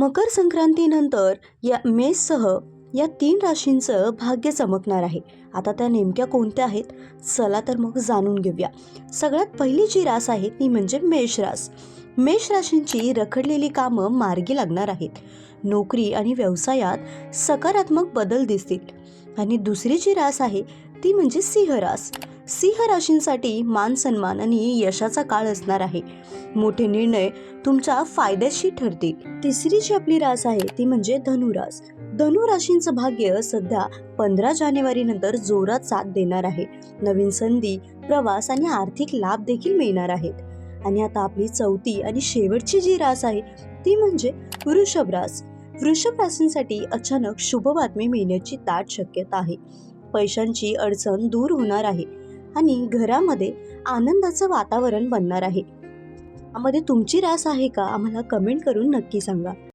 मकर संक्रांतीनंतर या मेषसह या 3 राशींचं भाग्य चमकणार आहे. आता त्या नेमक्या कोणत्या आहेत? चला तर मग जाणून घेऊया. सगळ्यात पहिली जी रास आहे ती म्हणजे मेष रास. मेष राशींची रखडलेली कामं मार्गी लागणार आहेत. नोकरी आणि व्यवसायात सकारात्मक बदल दिसतील. आणि दुसरी जी रास आहे ती म्हणजे सिंह रास. सिंह राशींसाठी मान सन्मान आणि यशाचा काळ असणार आहे. मोठे निर्णय तुमच्या फायद्याशी ठरतील. तिसरी जी आपली रास आहे ती म्हणजे धनुरास. धनु राशींचं भाग्य सध्या 15 जानेवारी नंतर जोरात साथ देणार आहे. नवीन संधी, प्रवास आणि आर्थिक लाभ देखील मिळणार आहेत. आणि आता आपली चौथी आणि शेवटची जी रास आहे ती म्हणजे वृषभ रास. वृषभ राशींसाठी अचानक शुभ बातमी मिळण्याची दाट शक्यता आहे. पैशांची अडचण दूर होणार आहे आणि घरामध्ये आनंदाचं वातावरण बनणार आहे. यामध्ये तुमची रास आहे का? आम्हाला कमेंट करून नक्की सांगा.